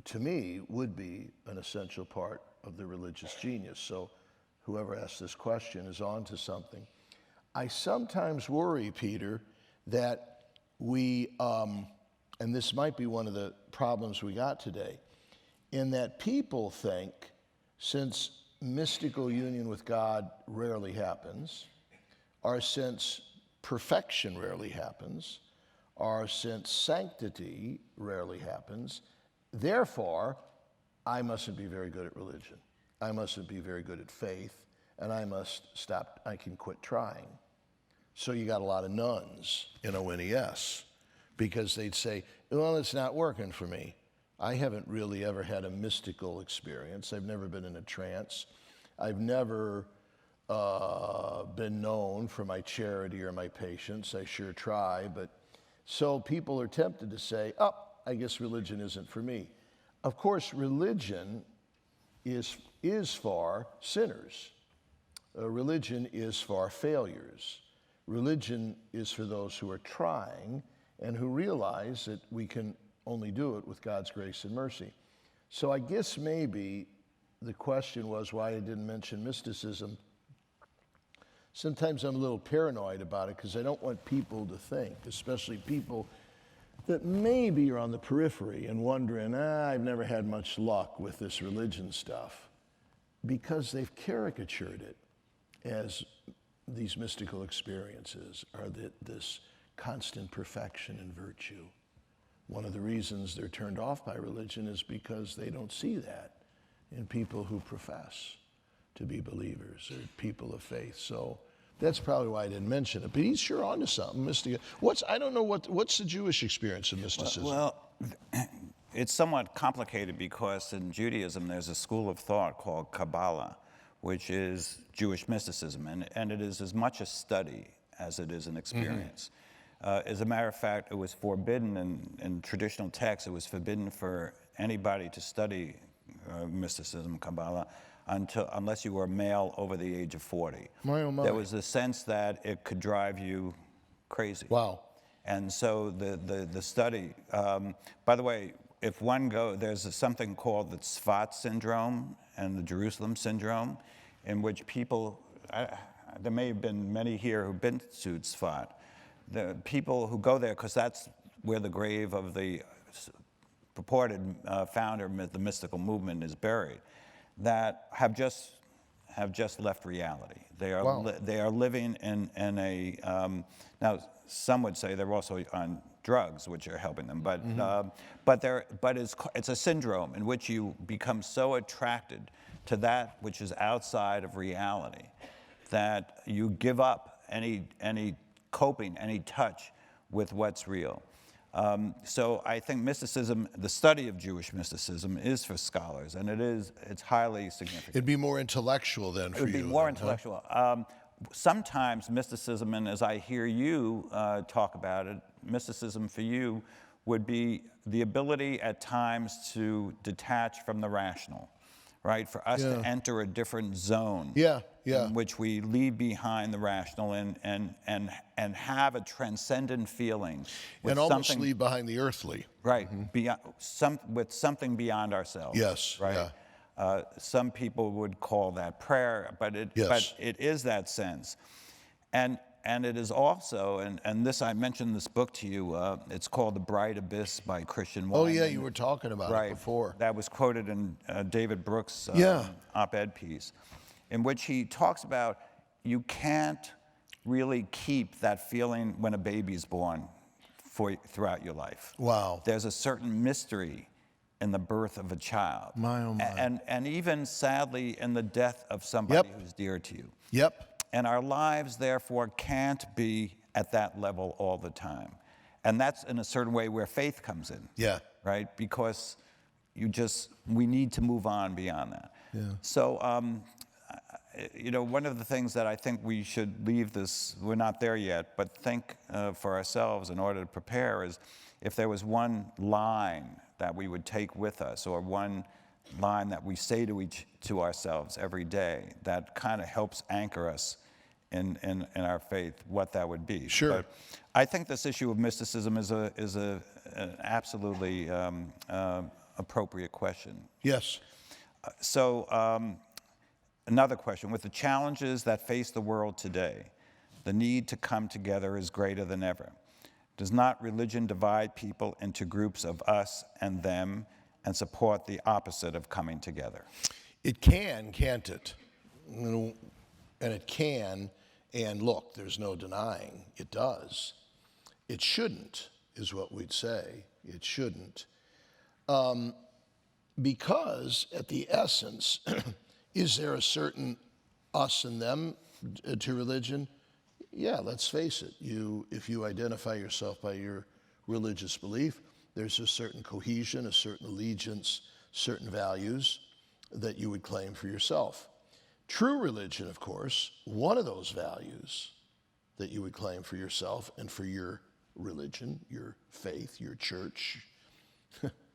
to me, would be an essential part of the religious genius. So whoever asked this question is on to something. I sometimes worry, Peter, that we, and this might be one of the problems we got today, in that people think, since mystical union with God rarely happens, or since perfection rarely happens, or since sanctity rarely happens, therefore, I mustn't be very good at religion. I mustn't be very good at faith, and I must stop, I can quit trying. So you got a lot of nuns in ONES, because they'd say, well, it's not working for me. I haven't really ever had a mystical experience. I've never been in a trance. I've never been known for my charity or my patience. I sure try, but so people are tempted to say, oh, I guess religion isn't for me. Of course, religion is for sinners. Religion is for failures. Religion is for those who are trying and who realize that we can only do it with God's grace and mercy. So I guess maybe the question was why I didn't mention mysticism. Sometimes I'm a little paranoid about it because I don't want people to think, especially people that maybe are on the periphery and wondering, I've never had much luck with this religion stuff, because they've caricatured it as these mystical experiences are this constant perfection and virtue. One of the reasons they're turned off by religion is because they don't see that in people who profess to be believers or people of faith. So that's probably why I didn't mention it. But he's sure onto something. I don't know what's the Jewish experience of mysticism? Well, it's somewhat complicated because in Judaism there's a school of thought called Kabbalah, which is Jewish mysticism, and it is as much a study as it is an experience. As a matter of fact, it was forbidden in traditional texts, it was forbidden for anybody to study mysticism, Kabbalah, unless you were a male over the age of 40. My oh my. There was a sense that it could drive you crazy. Wow. And so the study, by the way, if one there's something called the Tzfat syndrome and the Jerusalem syndrome, in which people, there may have been many here who've been to Tzfat, the people who go there, because that's where the grave of the purported founder of the mystical movement is buried, that have just left reality. They are Wow. They are living in a now some would say they're also on drugs, which are helping them, but it's a syndrome in which you become so attracted to that which is outside of reality that you give up any coping, any touch with what's real. So I think mysticism, the study of Jewish mysticism, is for scholars, and it's highly significant. It'd be more intellectual then for you. It would be more intellectual. Sometimes mysticism, and as I hear you talk about it, mysticism for you would be the ability at times to detach from the rational, right? For us to enter a different zone. Yeah. Yeah. in which we leave behind the rational and have a transcendent feeling with And almost something, leave behind the earthly. right, beyond, with something beyond ourselves. Yes, right. yeah. Some people would call that prayer, but Yes. it is that sense, and it is also, and this, I mentioned this book to you. It's called The Bright Abyss by Christian Oh, Weinman. yeah, you were talking about it before. That was quoted in David Brooks' Yeah. op-ed piece, in which he talks about you can't really keep that feeling when a baby's born throughout your life. Wow. There's a certain mystery in the birth of a child. My, oh, my. And even, sadly, in the death of somebody who's dear to you. Yep. And our lives, therefore, can't be at that level all the time. And that's, in a certain way, where faith comes in. Yeah. Right? Because we need to move on beyond that. Yeah. So, one of the things that I think we should leave this, we're not there yet, but think for ourselves in order to prepare is, if there was one line that we would take with us, or one line that we say to ourselves every day that kind of helps anchor us in our faith, what that would be. Sure. But I think this issue of mysticism is an absolutely appropriate question. Yes. So another question: with the challenges that face the world today, the need to come together is greater than ever. Does not religion divide people into groups of us and them, and support the opposite of coming together? It can, can't it? And it can, and look, there's no denying it does. It shouldn't, is what we'd say. It shouldn't. Because at the essence, is there a certain us and them to religion? Yeah, let's face it. If you identify yourself by your religious belief, there's a certain cohesion, a certain allegiance, certain values that you would claim for yourself. True religion, of course, one of those values that you would claim for yourself and for your religion, your faith, your church,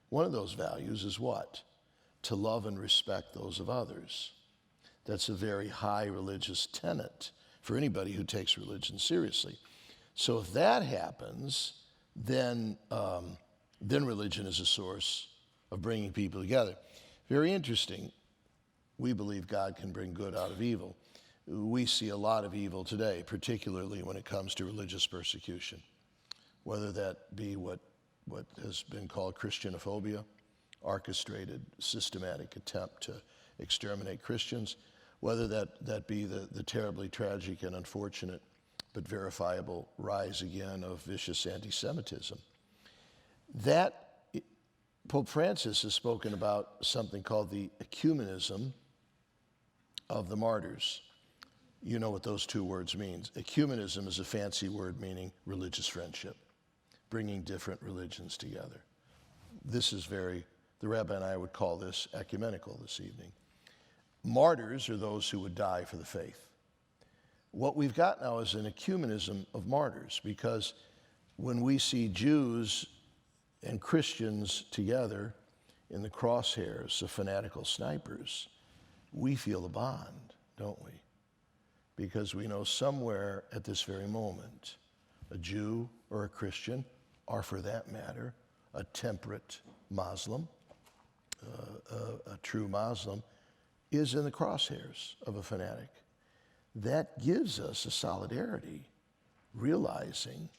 one of those values is what? To love and respect those of others. That's a very high religious tenet for anybody who takes religion seriously. So if that happens, then religion is a source of bringing people together. Very interesting. We believe God can bring good out of evil. We see a lot of evil today, particularly when it comes to religious persecution, whether that be what has been called Christianophobia, orchestrated, systematic attempt to exterminate Christians, whether that be the terribly tragic and unfortunate but verifiable rise again of vicious anti-Semitism. That Pope Francis has spoken about something called the ecumenism of the martyrs. You know what those two words mean. Ecumenism is a fancy word meaning religious friendship, bringing different religions together. This is the rabbi and I would call this ecumenical this evening. Martyrs are those who would die for the faith. What we've got now is an ecumenism of martyrs, because when we see Jews and Christians together in the crosshairs of fanatical snipers, we feel a bond, don't we? Because we know somewhere at this very moment, a Jew or a Christian, or for that matter, a temperate Muslim, a true Muslim, is in the crosshairs of a fanatic. That gives us a solidarity, realizing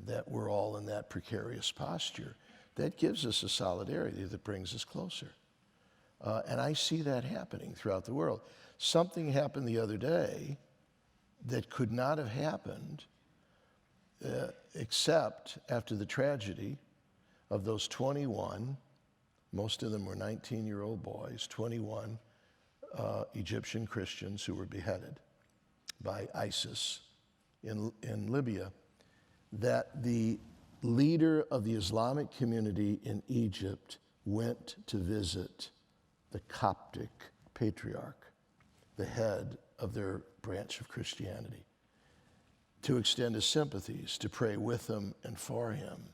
that we're all in that precarious posture. That gives us a solidarity that brings us closer. And I see that happening throughout the world. Something happened the other day that could not have happened except after the tragedy of those 21, most of them were 19-year-old boys, 21 Egyptian Christians who were beheaded by ISIS in Libya, that the leader of the Islamic community in Egypt went to visit the Coptic patriarch, the head of their branch of Christianity, to extend his sympathies, to pray with him and for him,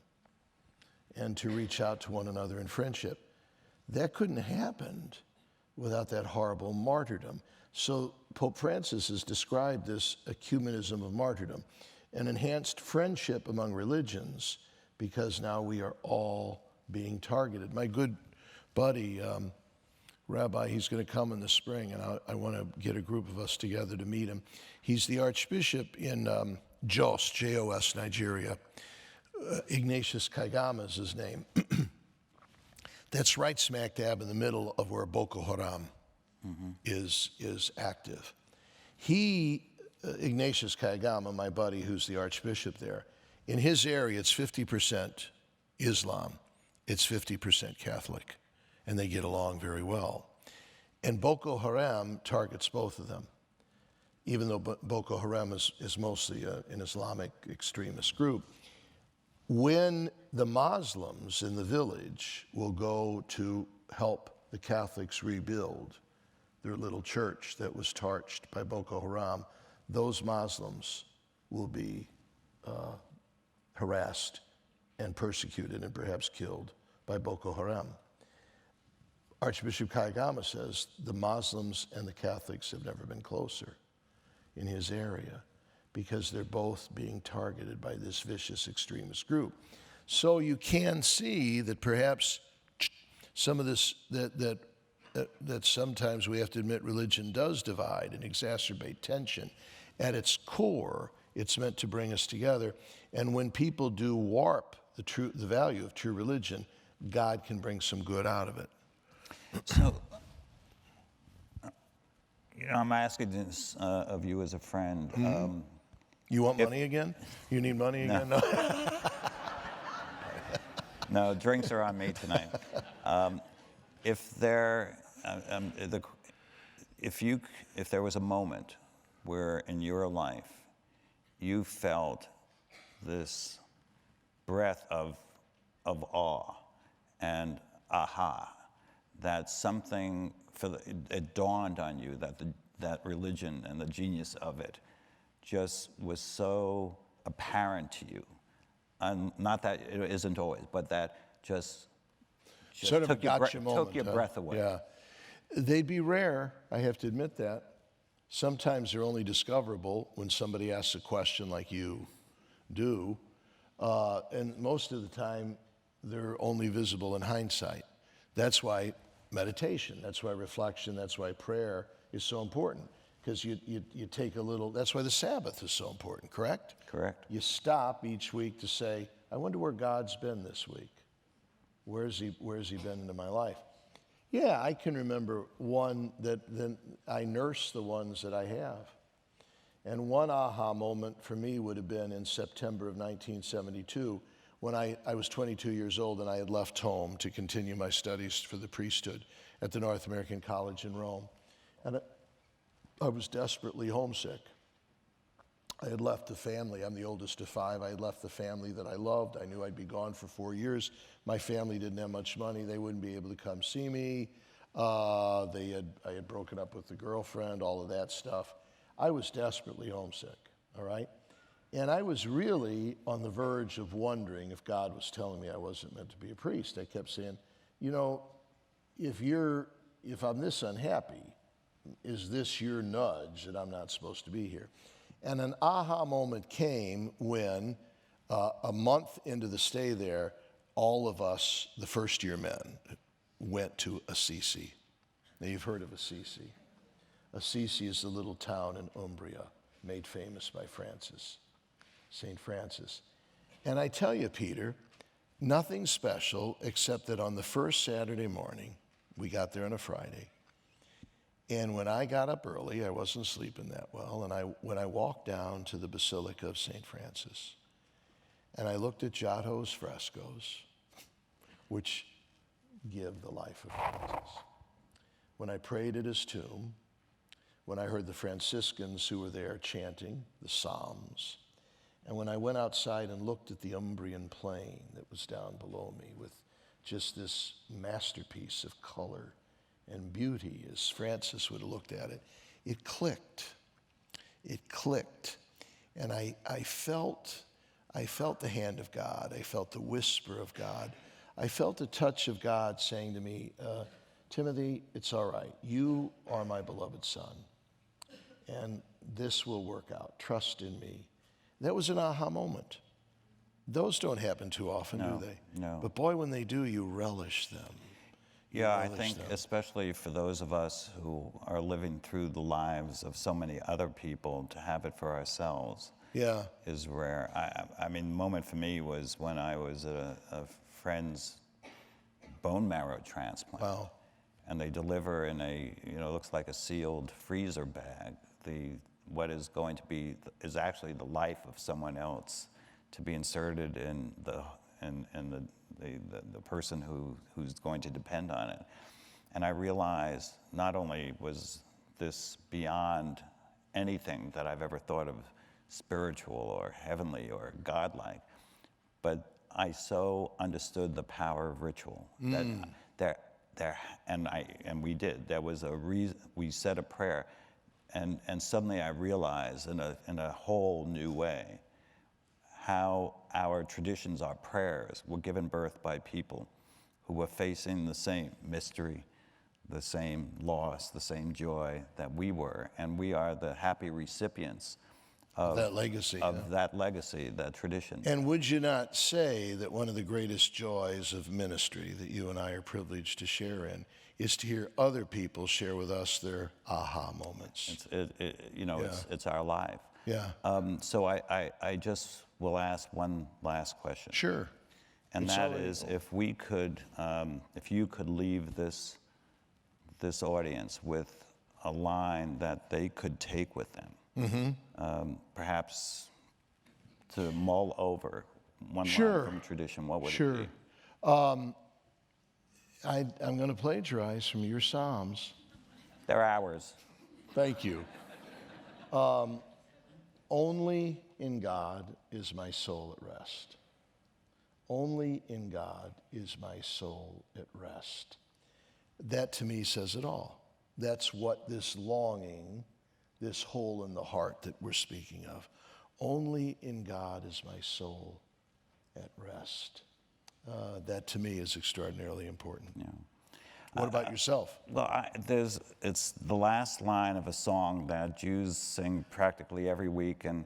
and to reach out to one another in friendship. That couldn't have happened without that horrible martyrdom. So Pope Francis has described this ecumenism of martyrdom, an enhanced friendship among religions, because now we are all being targeted. My good buddy, Rabbi, he's going to come in the spring, and I want to get a group of us together to meet him. He's the archbishop in Jos, J-O-S, Nigeria. Ignatius Kaigama is his name. That's right smack dab in the middle of where Boko Haram is active. Ignatius Kaigama, my buddy who's the archbishop there, in his area it's 50% Islam, it's 50% Catholic, and they get along very well. And Boko Haram targets both of them, even though Boko Haram is mostly an Islamic extremist group. When the Muslims in the village will go to help the Catholics rebuild their little church that was torched by Boko Haram, those Muslims will be harassed and persecuted and perhaps killed by Boko Haram. Archbishop Kaigama says the Muslims and the Catholics have never been closer in his area, because they're both being targeted by this vicious extremist group. So you can see that perhaps some of this, that sometimes we have to admit religion does divide and exacerbate tension. At its core, it's meant to bring us together. And when people do warp the value of true religion, God can bring some good out of it. So, I'm asking this of you as a friend. You want money again? You need money again? No. No, drinks are on me tonight. If there was a moment where in your life you felt this breath of awe and aha, that something it dawned on you that religion and the genius of it just was so apparent to you, and not that it isn't always, but that just sort of took your moment, breath away. Yeah, they'd be rare. I have to admit that. Sometimes they're only discoverable when somebody asks a question like you do, and most of the time they're only visible in hindsight. That's why meditation, that's why reflection, that's why prayer is so important. Because you take a little, that's why the Sabbath is so important, correct? Correct. You stop each week to say, I wonder where God's been this week. Where's he been into my life? Yeah, I can remember one then I nurse the ones that I have. And one aha moment for me would have been in September of 1972, when I was 22 years old and I had left home to continue my studies for the priesthood at the North American College in Rome. And I was desperately homesick. I had left the family. I'm the oldest of five. I had left the family that I loved. I knew I'd be gone for 4 years. My family didn't have much money. They wouldn't be able to come see me. I had broken up with the girlfriend, all of that stuff. I was desperately homesick, all right? And I was really on the verge of wondering if God was telling me I wasn't meant to be a priest. I kept saying, if I'm this unhappy, is this your nudge that I'm not supposed to be here? And an aha moment came when a month into the stay there, all of us, the first year men, went to Assisi. Now you've heard of Assisi. Assisi is a little town in Umbria made famous by St. Francis. And I tell you, Peter, nothing special except that on the first Saturday morning, we got there on a Friday, and when I got up early, I wasn't sleeping that well, and when I walked down to the Basilica of St. Francis, and I looked at Giotto's frescoes, which give the life of Francis, when I prayed at his tomb, when I heard the Franciscans who were there chanting the Psalms, and when I went outside and looked at the Umbrian plain that was down below me with just this masterpiece of color and beauty, as Francis would have looked at it, it clicked. It clicked. And I felt the hand of God. I felt the whisper of God. I felt the touch of God saying to me, Timothy, it's all right. You are my beloved son. and this will work out. Trust in me. That was an aha moment. Those don't happen too often, do they? No. But boy, when they do, you relish them. Yeah, I think especially for those of us who are living through the lives of so many other people, to have it for ourselves is rare. I mean, the moment for me was when I was at a friend's bone marrow transplant. Wow. And they deliver in a, looks like a sealed freezer bag, what is going to be, is actually the life of someone else to be inserted in the person who's going to depend on it. And I realized not only was this beyond anything that I've ever thought of spiritual or heavenly or godlike, but I so understood the power of ritual that we did. There was a reason. We said a prayer, and suddenly I realized in a whole new way how our traditions, our prayers, were given birth by people who were facing the same mystery, the same loss, the same joy that we were, and we are the happy recipients of that legacy. That legacy, that tradition. And would you not say that one of the greatest joys of ministry that you and I are privileged to share in is to hear other people share with us their aha moments? It's our life. Yeah. So I just will ask one last question. Sure. And that is, if you could leave this audience with a line that they could take with them, perhaps to mull over one line from tradition, what would it be? I'm going to plagiarize from your Psalms. They're ours. Thank you. Only in God is my soul at rest. Only in God is my soul at rest. That to me says it all. That's what this longing, this hole in the heart that we're speaking of. Only in God is my soul at rest. That to me is extraordinarily important. Yeah. What about yourself? Well, it's the last line of a song that Jews sing practically every week and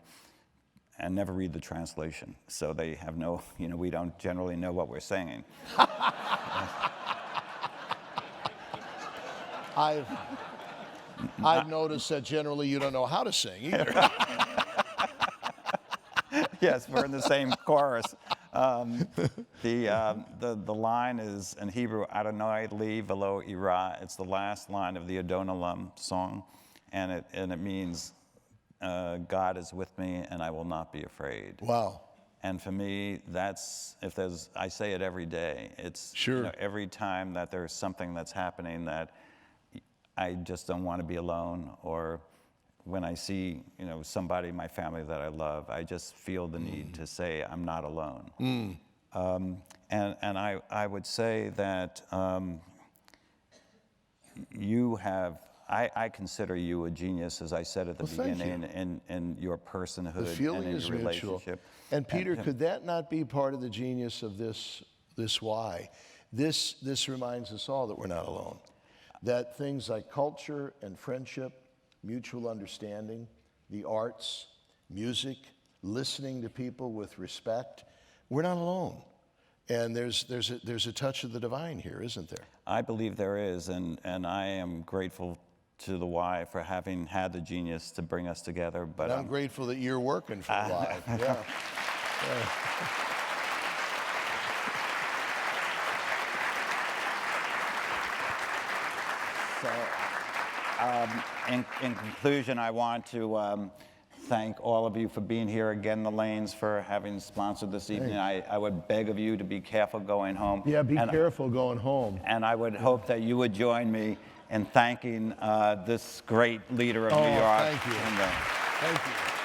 never read the translation. So they have no, we don't generally know what we're singing. I've noticed that generally you don't know how to sing either. Yes, we're in the same chorus. The line is in Hebrew, Adonai li velo ira. It's the last line of the Dolan song, and it means God is with me and I will not be afraid. Wow. And for me, I say it every day. It's every time that there's something that's happening that I just don't want to be alone, or when I see, somebody in my family that I love, I just feel the need to say, I'm not alone. And I would say that I consider you a genius, as I said at the beginning, in your personhood and in your relationship. And Peter, could that not be part of the genius of this why? This reminds us all that we're not alone. That things like culture and friendship, mutual understanding, the arts, music, listening to people with respect, we're not alone. And there's a touch of the divine here, isn't there? I believe there is, and I am grateful to the Y for having had the genius to bring us together. But I'm grateful that you're working for the Y. Yeah. So, in conclusion, I want to thank all of you for being here. Again, the Lanes for having sponsored this evening. I would beg of you to be careful going home. Yeah, be careful going home. And I would hope that you would join me in thanking this great leader of New York. Thank you. Thank you.